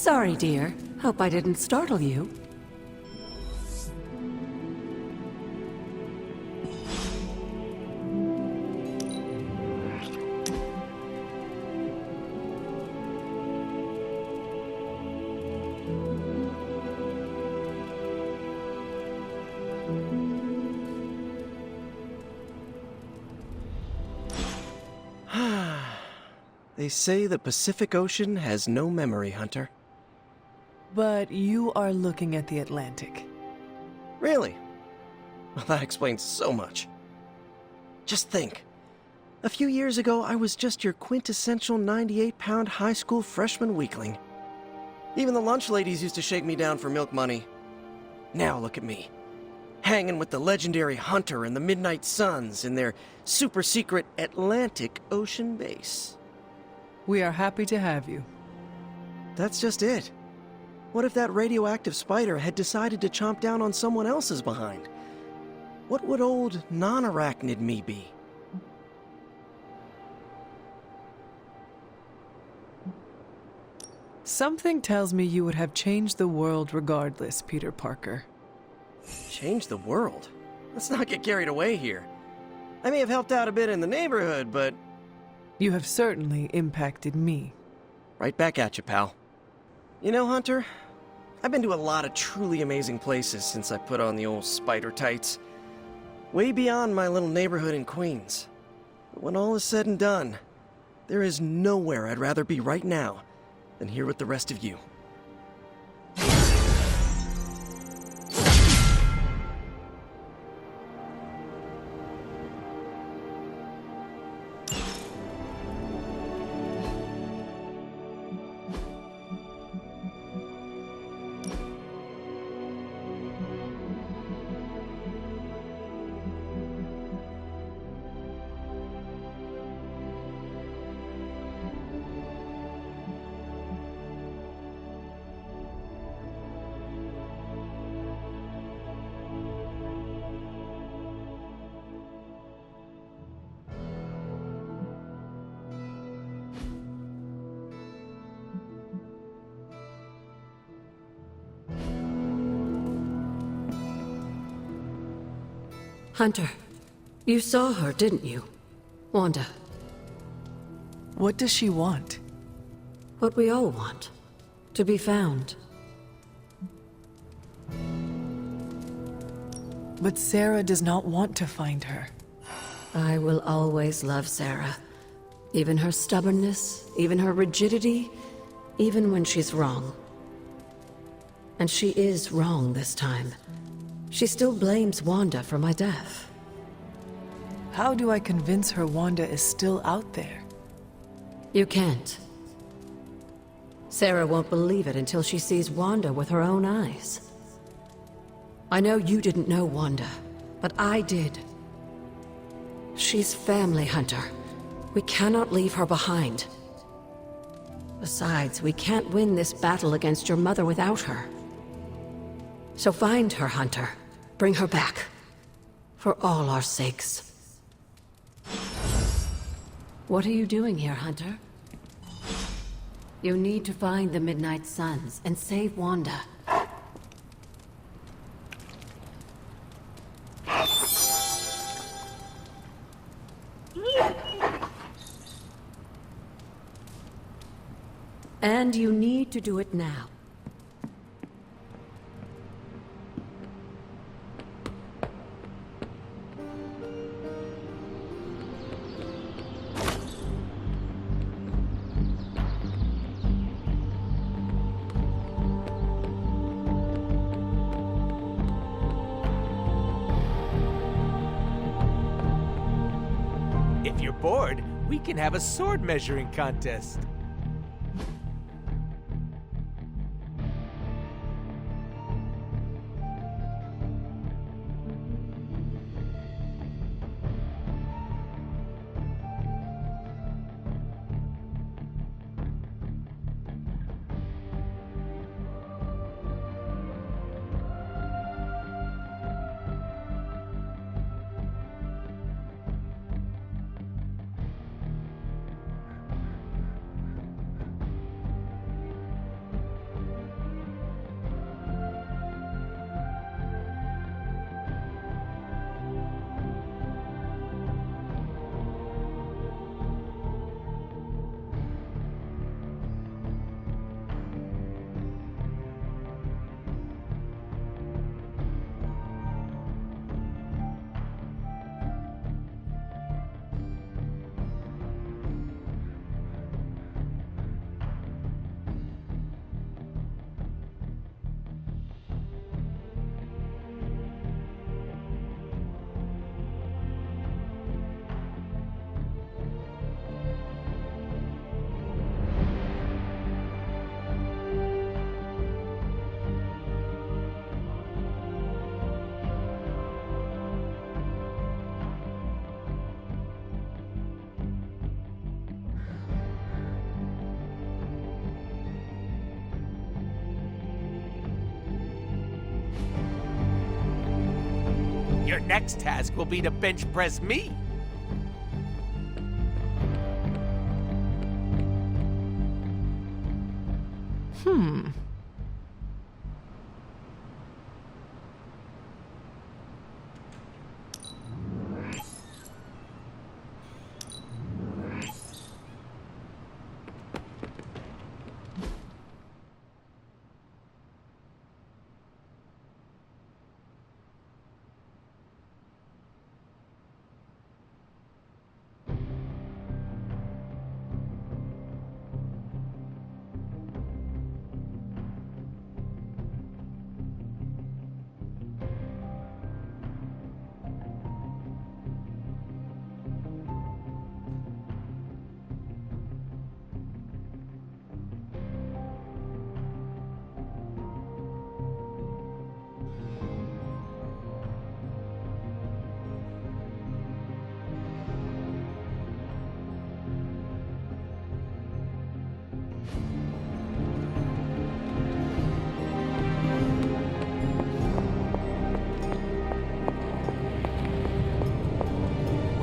Sorry, dear. Hope I didn't startle you. They say the Pacific Ocean has no memory, Hunter. But you are looking at the Atlantic. Really? Well, that explains so much. Just think. A few years ago, I was just your quintessential 98-pound high school freshman weakling. Even the lunch ladies used to shake me down for milk money. Now look at me. Hanging with the legendary Hunter and the Midnight Suns in their super-secret Atlantic Ocean base. We are happy to have you. That's just it. What if that radioactive spider had decided to chomp down on someone else's behind? What would old non-arachnid me be? Something tells me you would have changed the world regardless, Peter Parker. Change the world? Let's not get carried away here. I may have helped out a bit in the neighborhood, but... You have certainly impacted me. Right back at you, pal. You know, Hunter, I've been to a lot of truly amazing places since I put on the old spider tights. Way beyond my little neighborhood in Queens. But when all is said and done, there is nowhere I'd rather be right now than here with the rest of you. Hunter, you saw her, didn't you? Wanda. What does she want? What we all want. To be found. But Sarah does not want to find her. I will always love Sarah. Even her stubbornness, even her rigidity, even when she's wrong. And she is wrong this time. She still blames Wanda for my death. How do I convince her Wanda is still out there? You can't. Sarah won't believe it until she sees Wanda with her own eyes. I know you didn't know Wanda, but I did. She's family, Hunter. We cannot leave her behind. Besides, we can't win this battle against your mother without her. So find her, Hunter. Bring her back. For all our sakes. What are you doing here, Hunter? You need to find the Midnight Suns and save Wanda. And you need to do it now. If you're bored, we can have a sword measuring contest. Your next task will be to bench press me.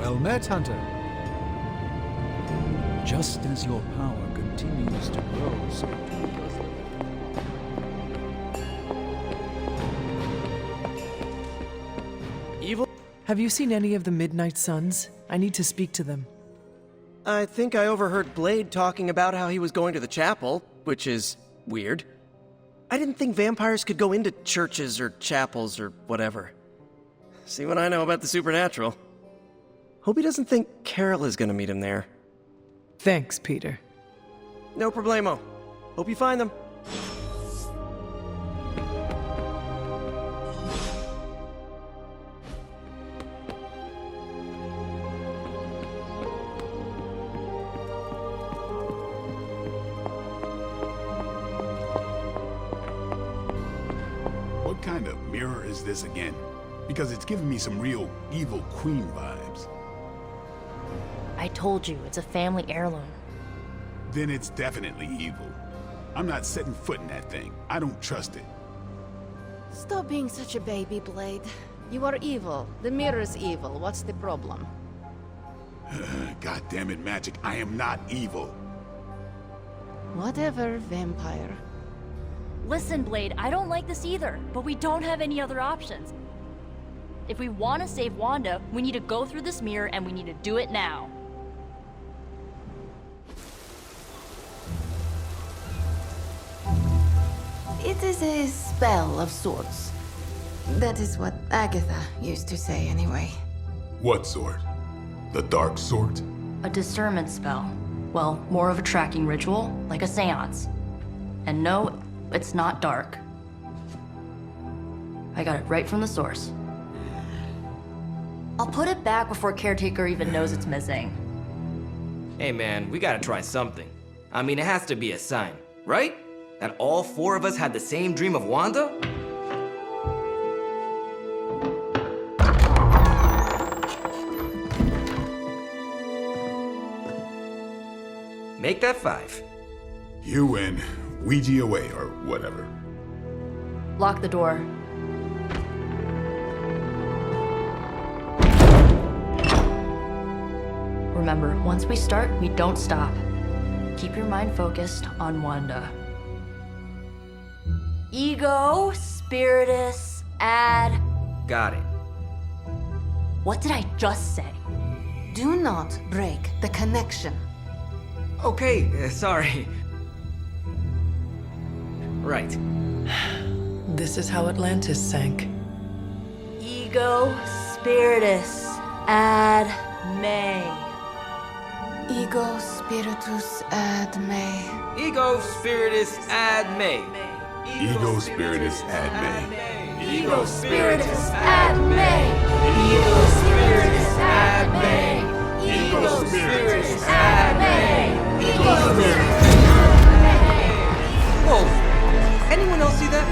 Well met, Hunter. Just as your power continues to grow, so too does the... Evil? Have you seen any of the Midnight Suns? I need to speak to them. I think I overheard Blade talking about how he was going to the chapel, which is weird. I didn't think vampires could go into churches or chapels or whatever. See what I know about the supernatural. Hope he doesn't think Carol is gonna meet him there. Thanks, Peter. No problemo. Hope you find them. What kind of mirror is this again? Because it's giving me some real evil queen vibes. I told you, it's a family heirloom. Then it's definitely evil. I'm not setting foot in that thing. I don't trust it. Stop being such a baby, Blade. You are evil. The mirror's evil. What's the problem? God damn it, Magic. I am not evil. Whatever, vampire. Listen, Blade, I don't like this either, but we don't have any other options. If we want to save Wanda, we need to go through this mirror and we need to do it now. It is a spell of sorts. That is what Agatha used to say, anyway. What sort? The dark sort? A discernment spell. Well, more of a tracking ritual, like a seance. And no, it's not dark. I got it right from the source. I'll put it back before Caretaker even knows it's missing. Hey man, we gotta try something. I mean, it has to be a sign, right? That all four of us had the same dream of Wanda? Make that 5. You win. Ouija away, or whatever. Lock the door. Remember, once we start, we don't stop. Keep your mind focused on Wanda. Ego, Spiritus, add... Got it. What did I just say? Do not break the connection. Okay, sorry. Right. This is how Atlantis sank. Ego, Spiritus, add May. Ego spiritus ad me. Ego Spiritus ad me. Ego Spiritus ad me. Ego, Spiritus, add May. Ego, Spiritus, add May. Ego, Spiritus, add May. Ego, Spiritus, Whoa! Anyone else see that?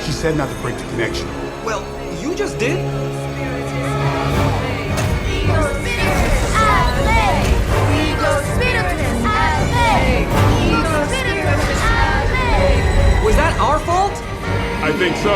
She said not to break the connection. Well, you just did. Ego, Spiritus, add May. Ego, Spiritus, add May. Ego, Spiritus, add May. Was that our fault? I think so.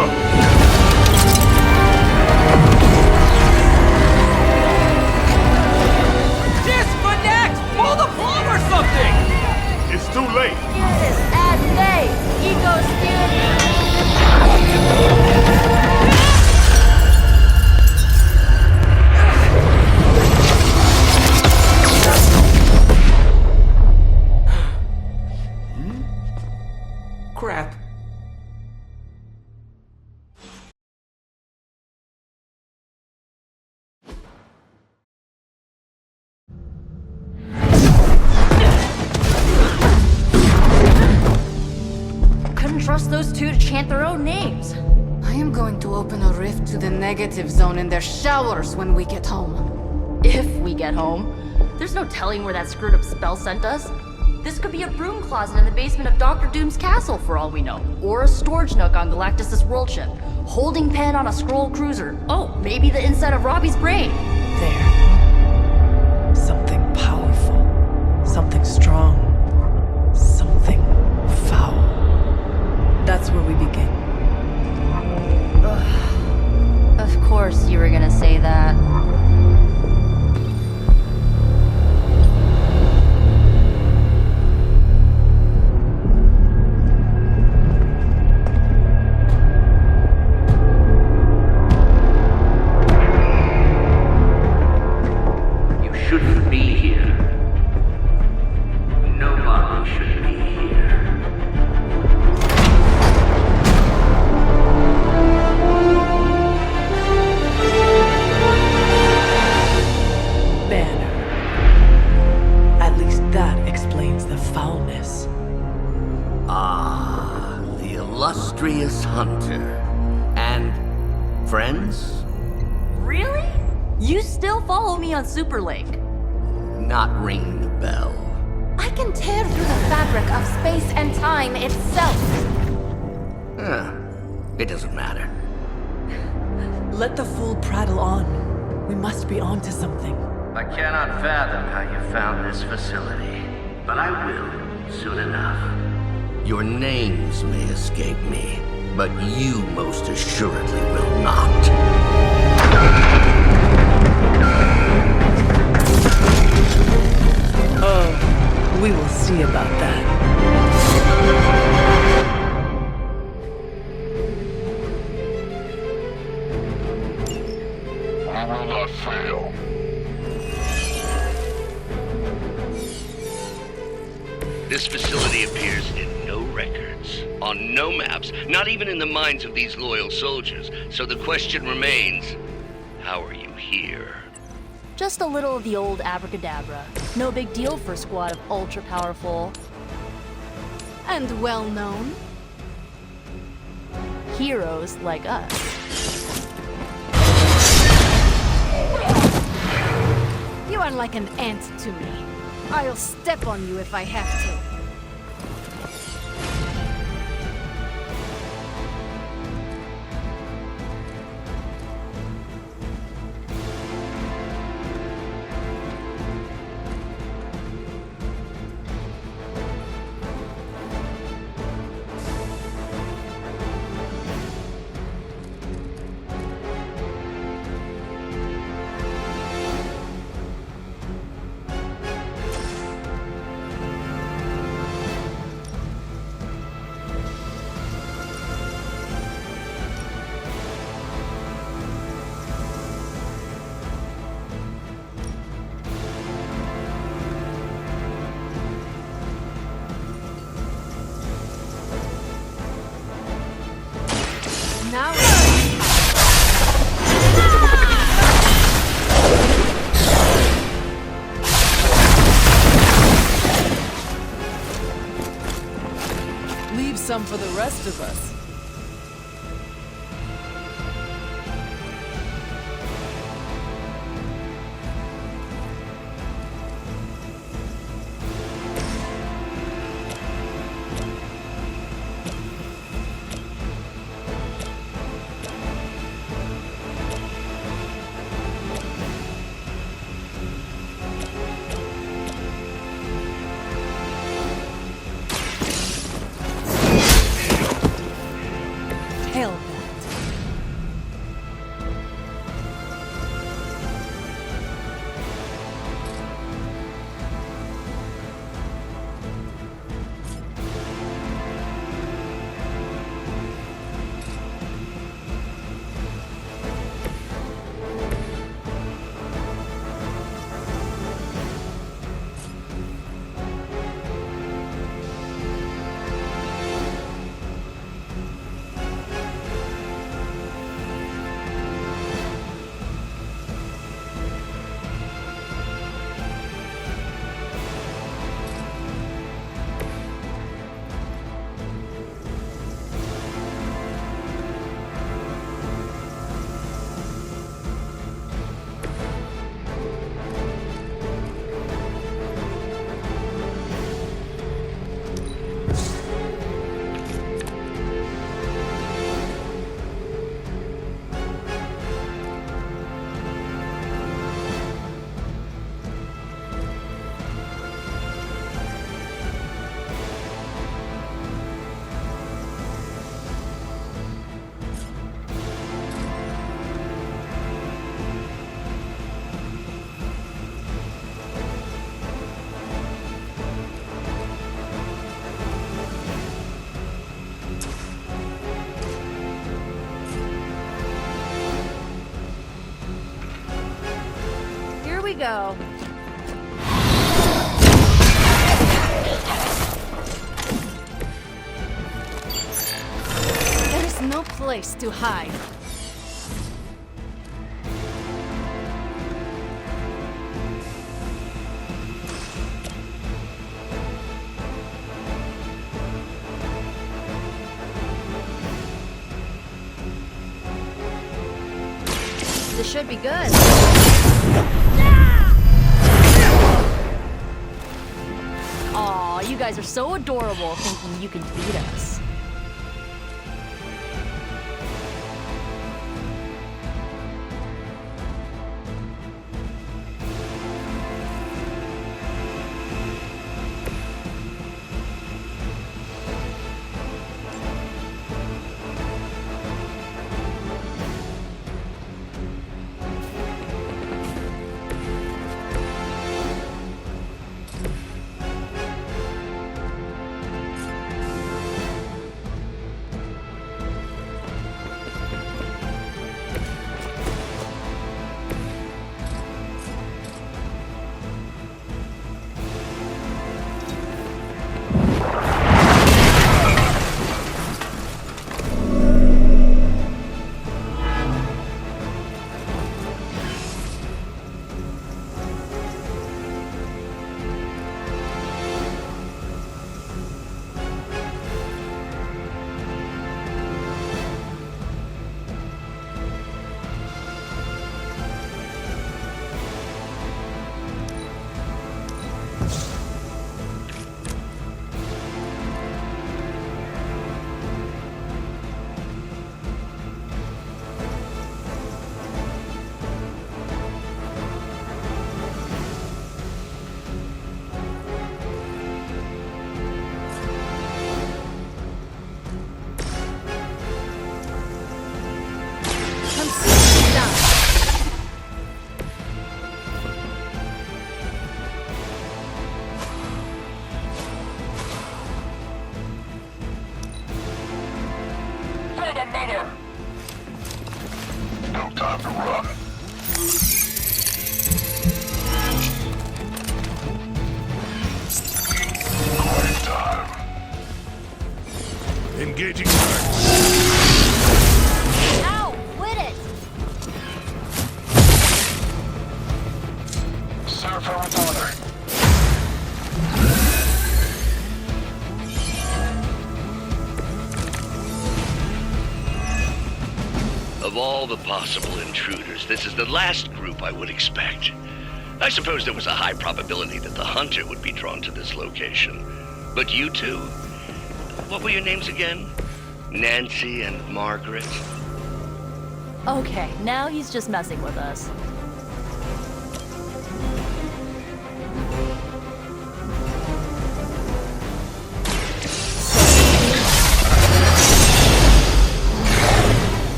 those two to chant their own names. I am going to open a rift to the negative zone in their showers when we get home. If we get home. There's no telling where that screwed up spell sent us. This could be a broom closet in the basement of Dr. Doom's castle for all we know. Or a storage nook on Galactus' world ship. Holding pen on a scroll cruiser. Oh, maybe the inside of Robbie's brain. There. Something powerful. Something strong. Something foul. That's where we begin. Of course you were gonna say that. You shouldn't be here. Nobody should be here. Banner. At least that explains the foulness. Ah, the illustrious hunter. And friends? Really? You still follow me on Super Lake? Not ringing the bell. I can tear through the fabric of space and time itself. Huh. It doesn't matter. Let the fool prattle on. We must be onto something. I cannot fathom how you found this facility, but I will soon enough. Your names may escape me, but you most assuredly will not. Oh, we will see about that. I will not fail. This facility appears in no records, on no maps, not even in the minds of these loyal soldiers. So the question remains, how are you here? Just a little of the old abracadabra. No big deal for a squad of ultra-powerful And well known. heroes like us. You are like an ant to me. I'll step on you if I have to. Now Leave some for the rest of us. go. There is no place to hide. This should be good. Aw, you guys are so adorable thinking you can beat us. No time to run. Quiet time. Engaging target. Ow! Quit it! Surfer with honor. Of all the possible intruders, this is the last group I would expect. I suppose there was a high probability that the hunter would be drawn to this location. But you two? What were your names again? Nancy and Margaret? Okay, now he's just messing with us.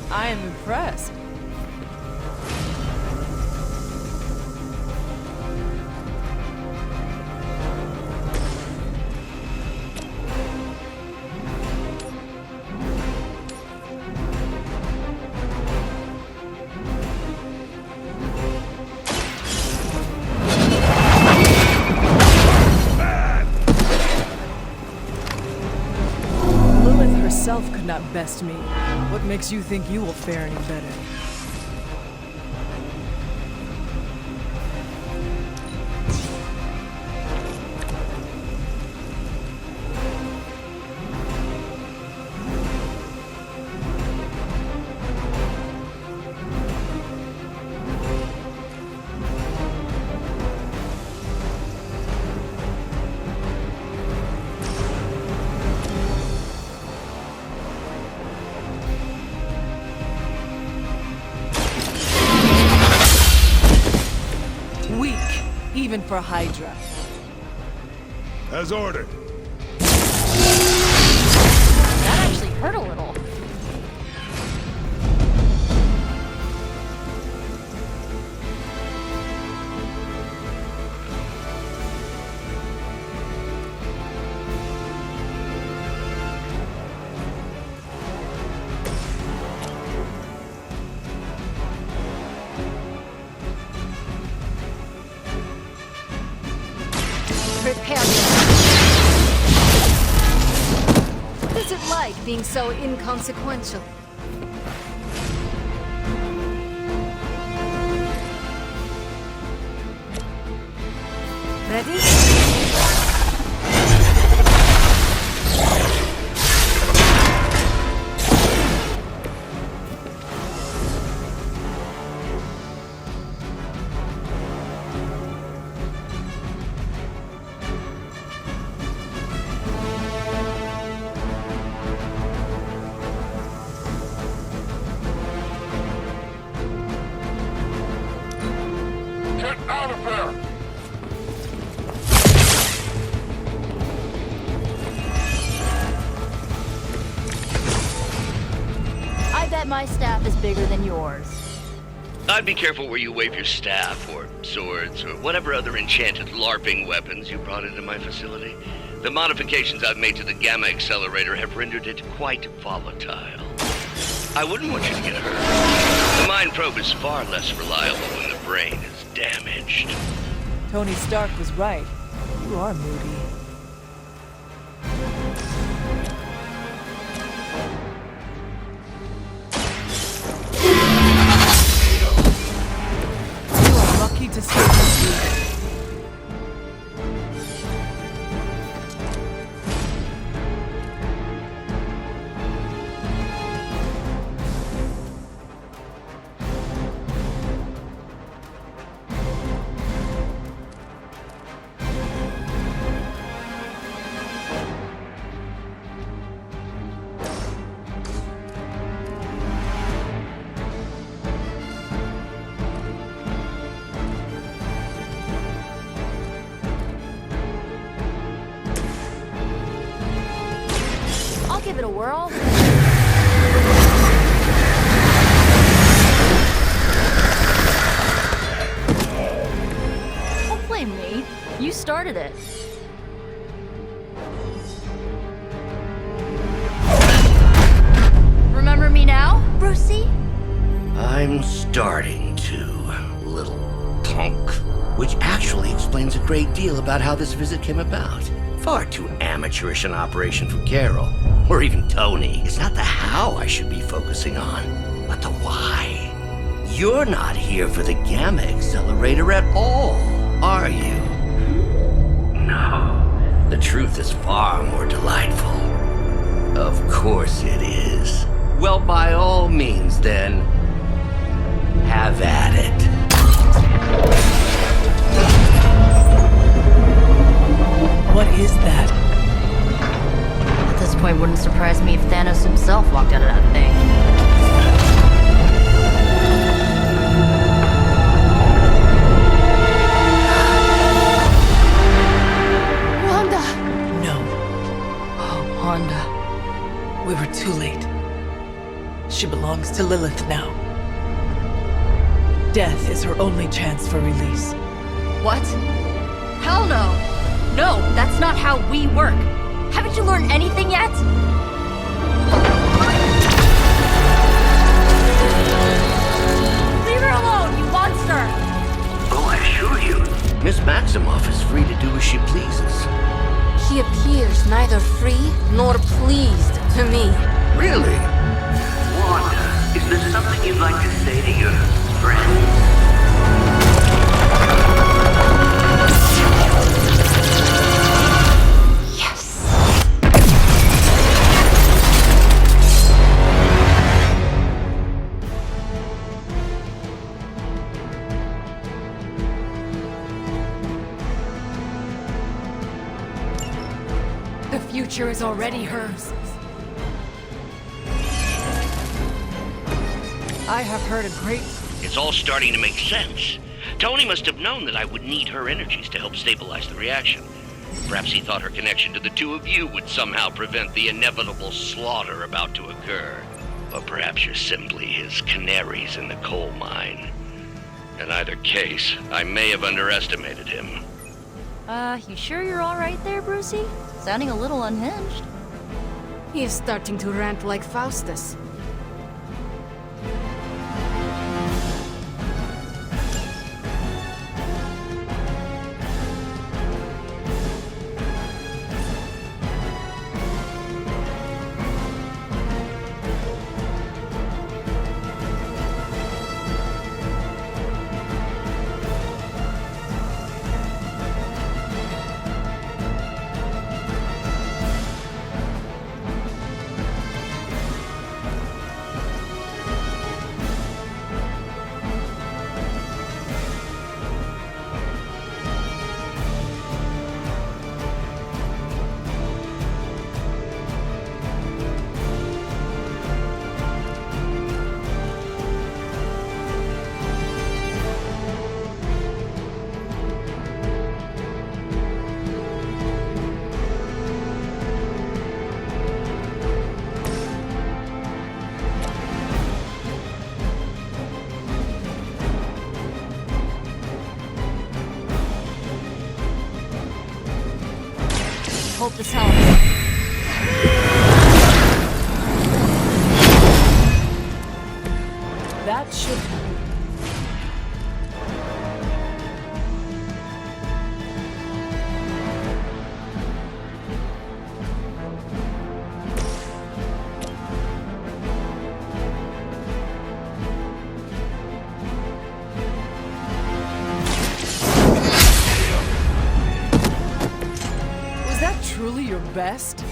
I am impressed. Lilith herself could not best me. What makes you think you will fare any better? Weak, even for Hydra. As ordered. That actually hurt a little. being so inconsequential. Ready? Get out of there! I bet my staff is bigger than yours. I'd be careful where you wave your staff, or swords, or whatever other enchanted LARPing weapons you brought into my facility. The modifications I've made to the Gamma Accelerator have rendered it quite volatile. I wouldn't want you to get hurt. The Mind Probe is far less reliable when the brain is damaged. Tony Stark was right. You are moody. You are lucky to stay with you. I'll give it a whirl. Don't blame me. You started it. Remember me now, Brucey? I'm starting to, little punk. Which actually explains a great deal about how this visit came about. Far too amateurish an operation for Carol, or even Tony. It's not the how I should be focusing on, but the why. You're not here for the Gamma Accelerator at all, are you? No. The truth is far more delightful. Of course it is. Well, by all means, then, have at it. What is that? At this point, wouldn't surprise me if Thanos himself walked out of that thing. Wanda! No, Oh, Wanda. we were too late. She belongs to Lilith now. Death is her only chance for release. What? Hell no! No, that's not how we work. Haven't you learned anything yet? Leave her alone, you monster! Oh, I assure you, Miss Maximoff is free to do as she pleases. She appears neither free nor pleased to me. Really? Wanda, is there something you'd like to say to your friends? The future is already hers. I have heard a great... It's all starting to make sense. Tony must have known that I would need her energies to help stabilize the reaction. Perhaps he thought her connection to the two of you would somehow prevent the inevitable slaughter about to occur. Or perhaps you're simply his canaries in the coal mine. In either case, I may have underestimated him. You sure you're alright there, Brucey? Sounding a little unhinged. He is starting to rant like Faustus. hope this helps. That should help. Was that truly your best?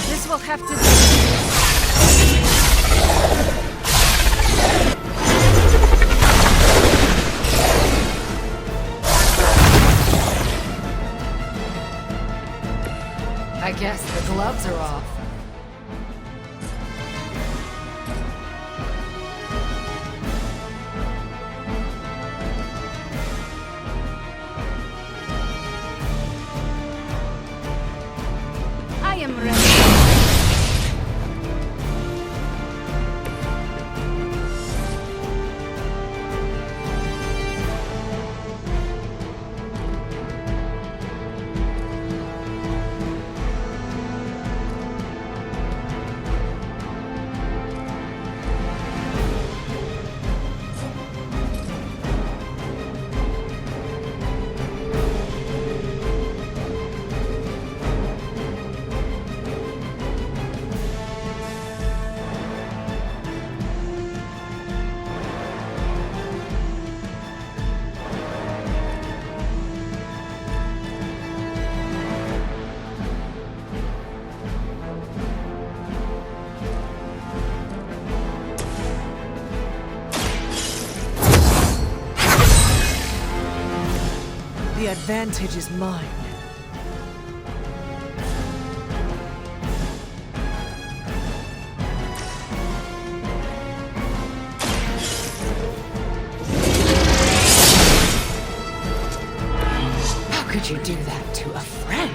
This will have to... I guess the gloves are off. I am ready. The advantage is mine. How could you do that to a friend?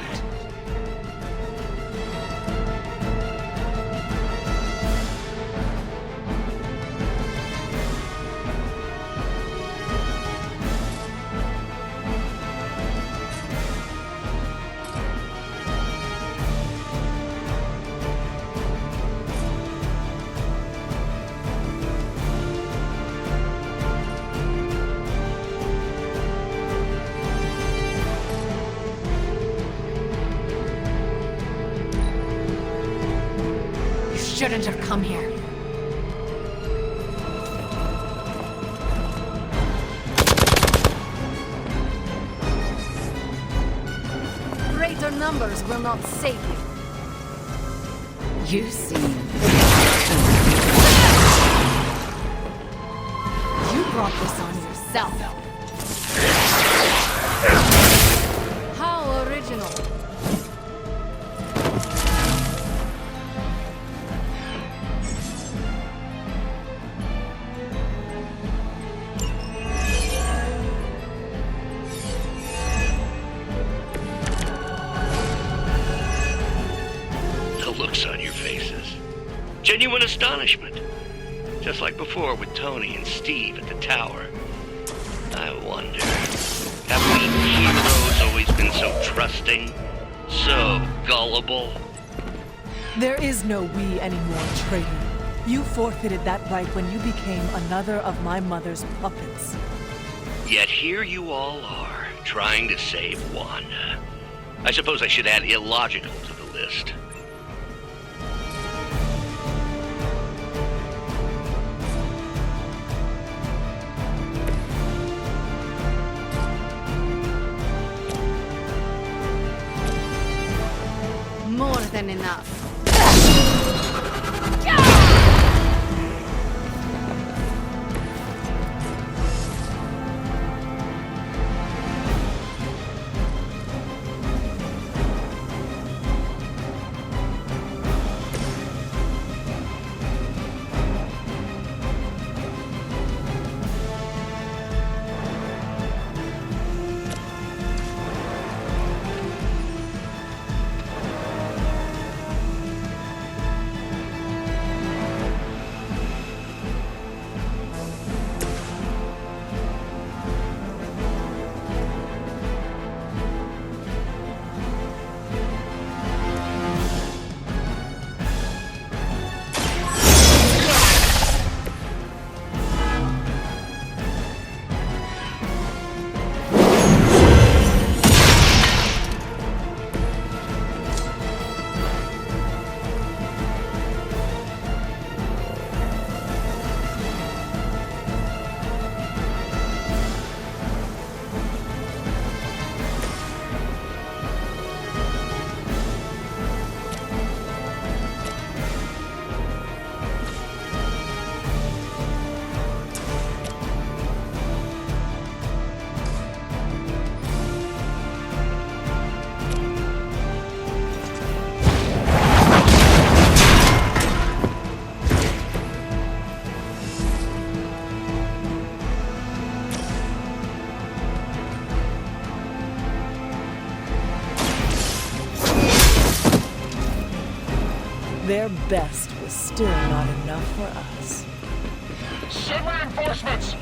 Shouldn't have come here. Greater numbers will not save you. You seem... You brought this on yourself. How original. astonishment. Just like before with Tony and Steve at the tower. I wonder, have we heroes always been so trusting? So gullible? There is no we anymore, traitor. You forfeited that right when you became another of my mother's puppets. Yet here you all are, trying to save Wanda. I suppose I should add illogical to the list. More than enough. Their best was still not enough for us. Send reinforcements!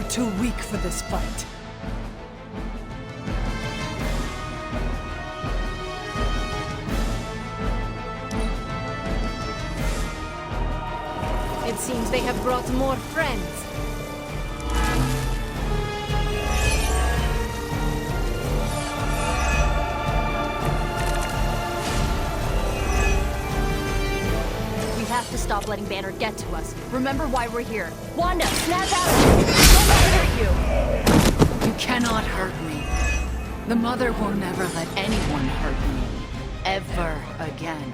Too weak for this fight. It seems they have brought more friends. We have to stop letting Banner get to us. Remember why we're here. Wanda, snap out of it! Don't let it hurt you! You cannot hurt me. The Mother will never let anyone hurt me. Ever again.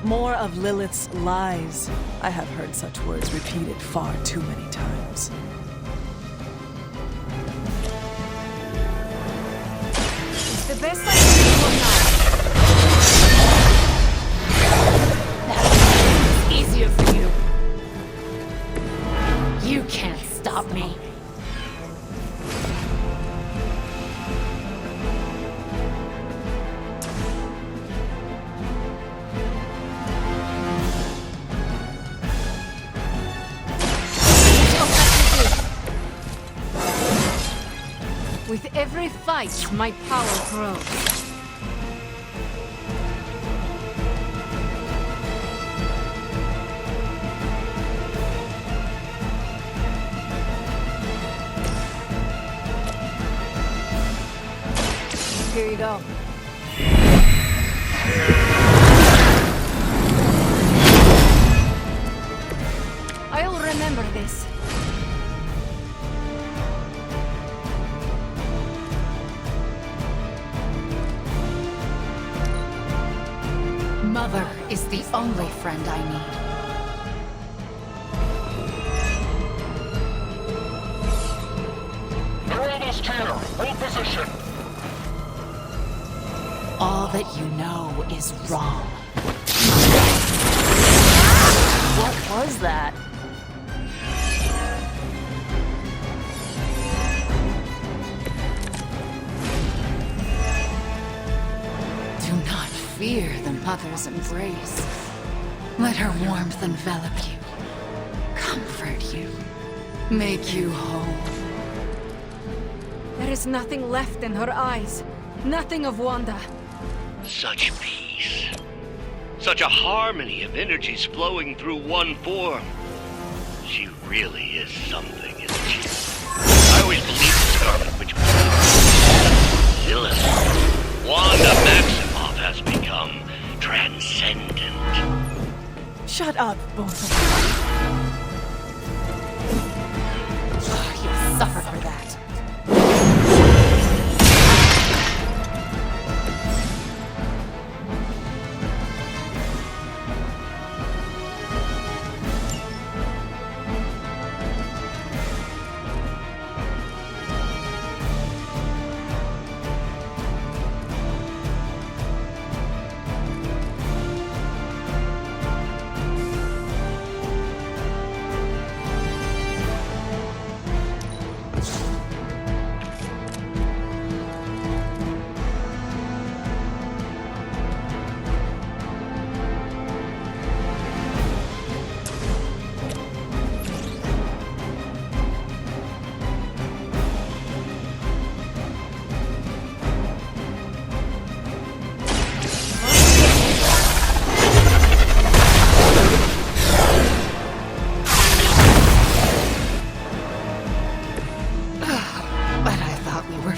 More of Lilith's lies. I have heard such words repeated far too many times. It's the best I can do for now. That is easier for you. You can't stop me. With every fight, my power grows. Here you go. mother is the only friend I need. They're almost here. Hold position. All that you know is wrong. What was that? Do not fear the mother's embrace. Let her warmth envelop you, comfort you, make you whole. There is nothing left in her eyes. Nothing of Wanda. Such peace. Such a harmony of energies flowing through one form. She really is something, isn't she? I always believed the Scarlet Witch was Lilith. Wanda Maximoff has become transcendent. Shut up, both of you. You'll suffer for that.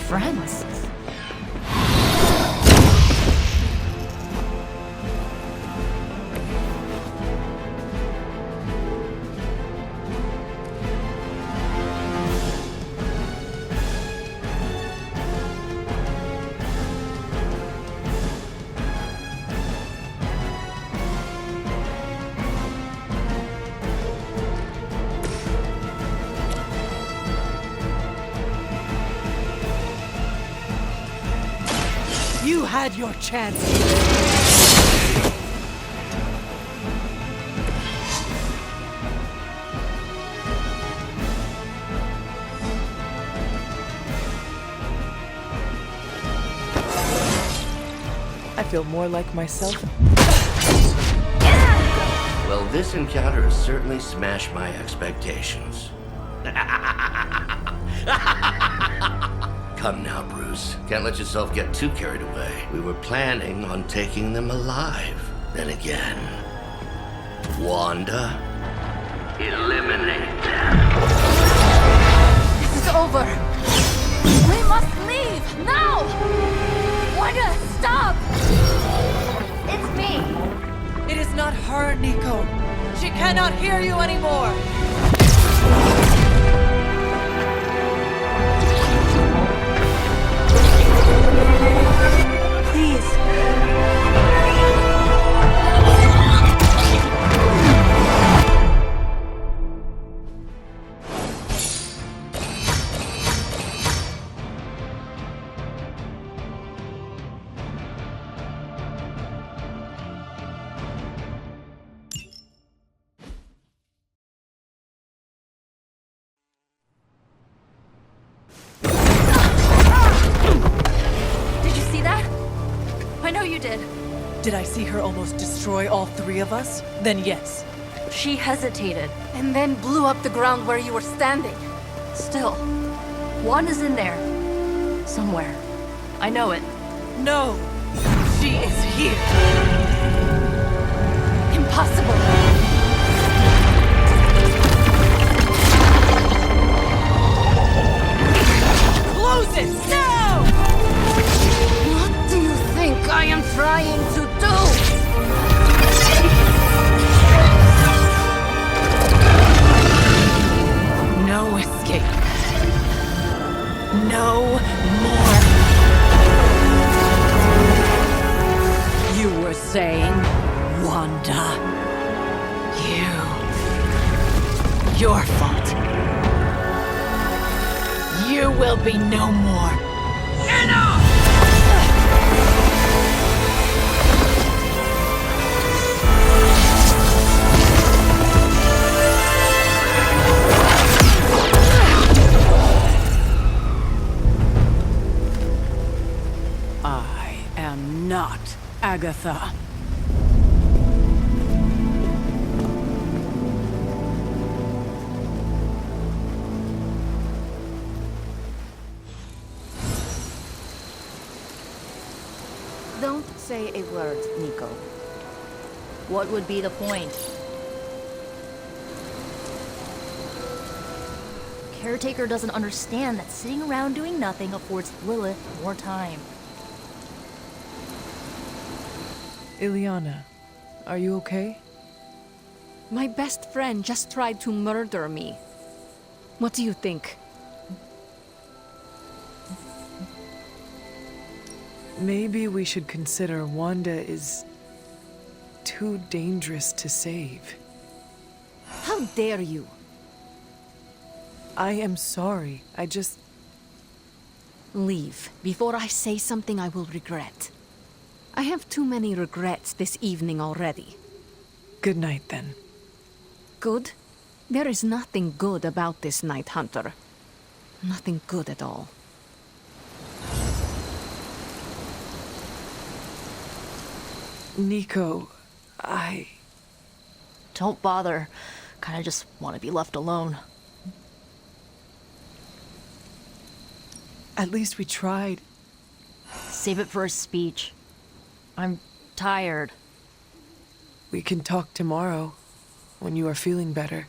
Friends. You had your chance. I feel more like myself. Well, this encounter has certainly smashed my expectations. Come now, Bruce. Can't let yourself get too carried away. We were planning on taking them alive. Then again, Wanda? Eliminate them. This is over. We must leave now. Wanda, stop. It's me. It is not her, Nico. She cannot hear you anymore. Please. Did I see her almost destroy all three of us? Then yes. She hesitated. And then blew up the ground where you were standing. Still, Wanda's in there. Somewhere. I know it. No! She is here! Impossible! Close it! Now! What do you think I am trying to do? No escape. No more. You were your fault. You will be no more. Enough! I am not Agatha. Don't say a word, Nico. What would be the point? Caretaker doesn't understand that sitting around doing nothing affords Lilith more time. Ileana, are you okay? My best friend just tried to murder me. What do you think? Maybe we should consider Wanda is too dangerous to save. How dare you? I am sorry. I just... Leave before I say something I will regret. I have too many regrets this evening already. Good night, then. Good? There is nothing good about this night, Hunter. Nothing good at all. Nico, Don't bother. Kinda just want to be left alone. At least we tried. Save it for a speech. I'm tired. We can talk tomorrow, when you are feeling better.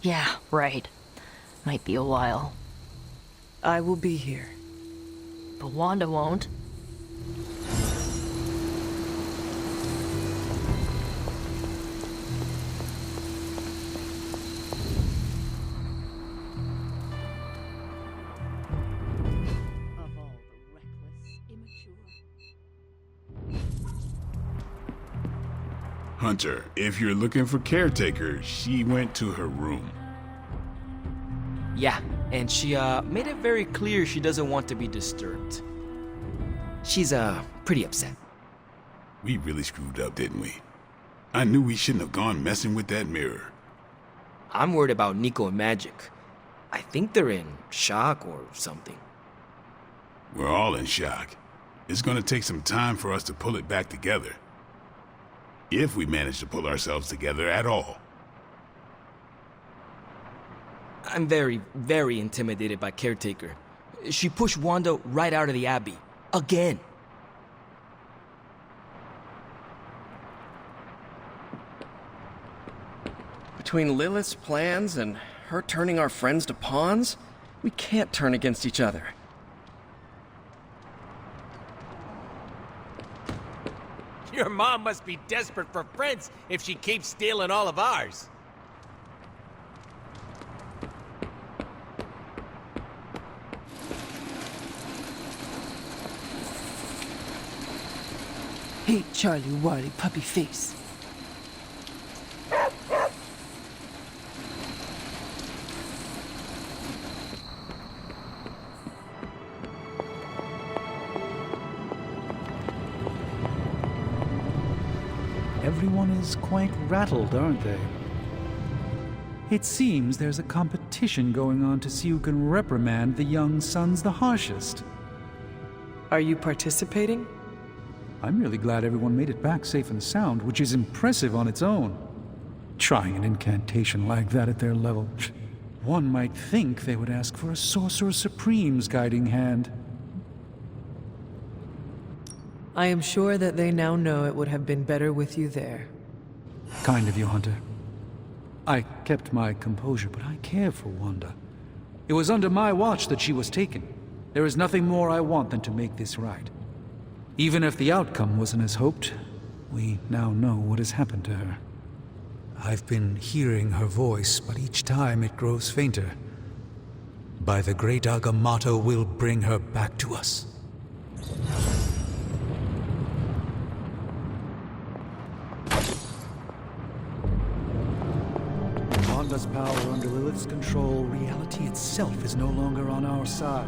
Yeah, right. Might be a while. I will be here. But Wanda won't. Hunter, if you're looking for Caretaker, she went to her room. Yeah, and she made it very clear she doesn't want to be disturbed. She's pretty upset. We really screwed up, didn't we? I knew we shouldn't have gone messing with that mirror. I'm worried about Nico and Magic. I think they're in shock or something. We're all in shock. It's gonna take some time for us to pull it back together. If we manage to pull ourselves together at all. I'm very, very intimidated by Caretaker. She pushed Wanda right out of the Abbey. Again. Between Lilith's plans and her turning our friends to pawns, we can't turn against each other. Your mom must be desperate for friends if she keeps stealing all of ours. Hey, Charlie Warly puppy face. Everyone is quite rattled, aren't they? It seems there's a competition going on to see who can reprimand the young sons the harshest. Are you participating? I'm really glad everyone made it back safe and sound, which is impressive on its own. Trying an incantation like that at their level. One might think they would ask for a Sorcerer Supreme's guiding hand. I am sure that they now know it would have been better with you there. Kind of you, Hunter. I kept my composure, but I care for Wanda. It was under my watch that she was taken. There is nothing more I want than to make this right. Even if the outcome wasn't as hoped, we now know what has happened to her. I've been hearing her voice, but each time it grows fainter. By the great Agamotto will bring her back to us. Wanda's power under Lilith's control, reality itself is no longer on our side.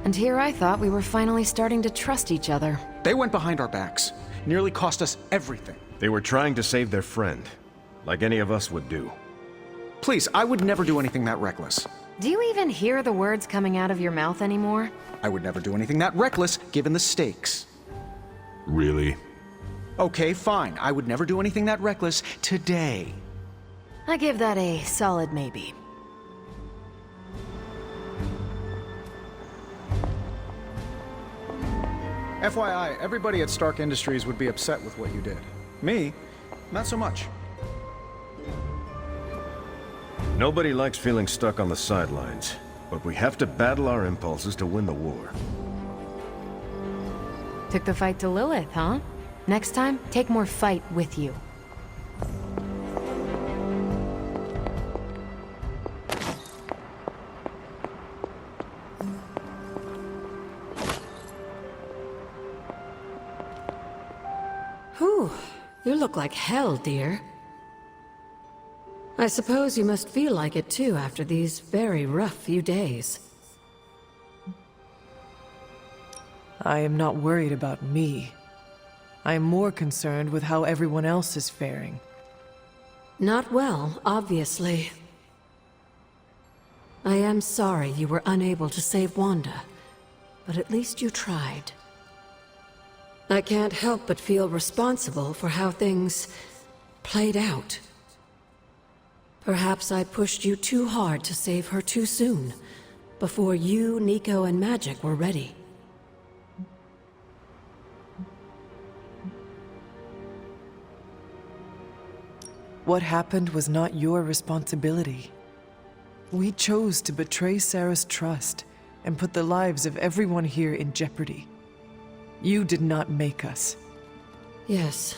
And here I thought we were finally starting to trust each other. They went behind our backs. Nearly cost us everything. They were trying to save their friend, like any of us would do. Please, I would never do anything that reckless. Do you even hear the words coming out of your mouth anymore? I would never do anything that reckless, given the stakes. Really? Okay, fine. I would never do anything that reckless today. I give that a solid maybe. FYI, everybody at Stark Industries would be upset with what you did. Me, not so much. Nobody likes feeling stuck on the sidelines, but we have to battle our impulses to win the war. Took the fight to Lilith, huh? Next time, take more fight with you. Whew, you look like hell, dear. I suppose you must feel like it too after these very rough few days. I am not worried about me. I am more concerned with how everyone else is faring. Not well, obviously. I am sorry you were unable to save Wanda, but at least you tried. I can't help but feel responsible for how things played out. Perhaps I pushed you too hard to save her too soon, before you, Nico, and Magic were ready. What happened was not your responsibility. We chose to betray Sarah's trust and put the lives of everyone here in jeopardy. You did not make us. Yes,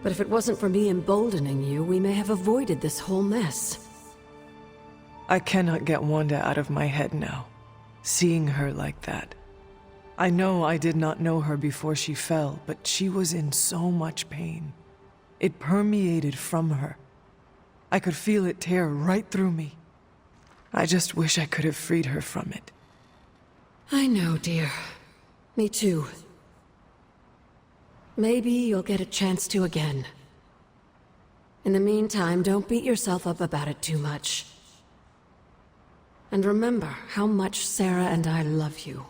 but if it wasn't for me emboldening you, we may have avoided this whole mess. I cannot get Wanda out of my head now, seeing her like that. I know I did not know her before she fell, but she was in so much pain. It permeated from her. I could feel it tear right through me. I just wish I could have freed her from it. I know, dear. Me too. Maybe you'll get a chance to again. In the meantime, don't beat yourself up about it too much. And remember how much Sarah and I love you.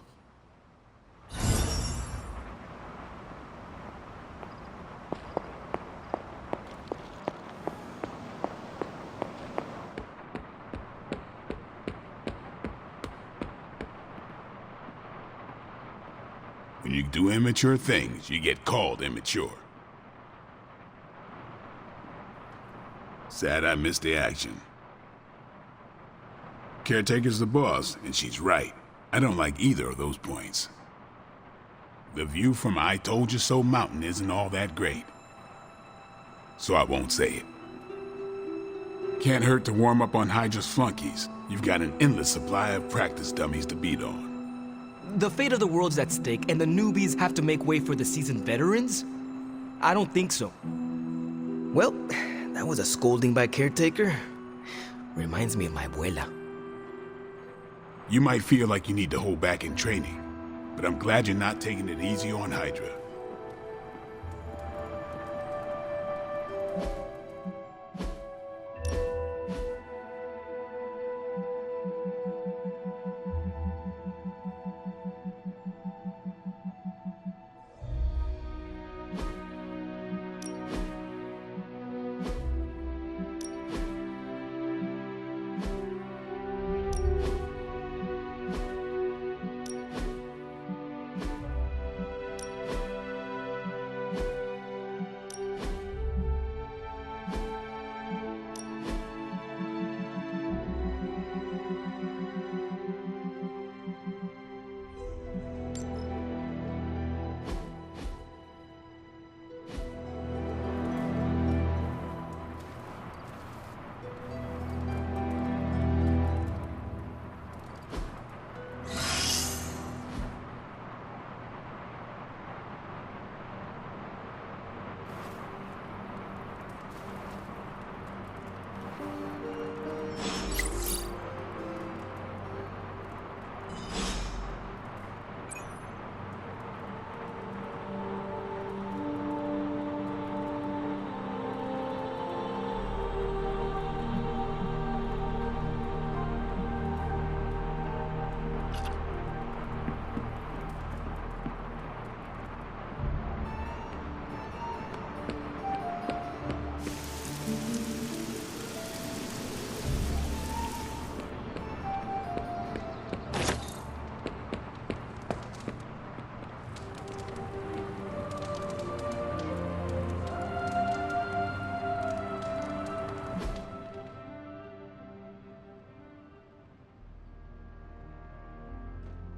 When you do immature things, you get called immature. Sad I missed the action. Caretaker's the boss, and she's right. I don't like either of those points. The view from I Told You So Mountain isn't all that great. So I won't say it. Can't hurt to warm up on Hydra's flunkies. You've got an endless supply of practice dummies to beat on. The fate of the world's at stake, and the newbies have to make way for the seasoned veterans? I don't think so. Well, that was a scolding by Caretaker. Reminds me of my abuela. You might feel like you need to hold back in training, but I'm glad you're not taking it easy on Hydra.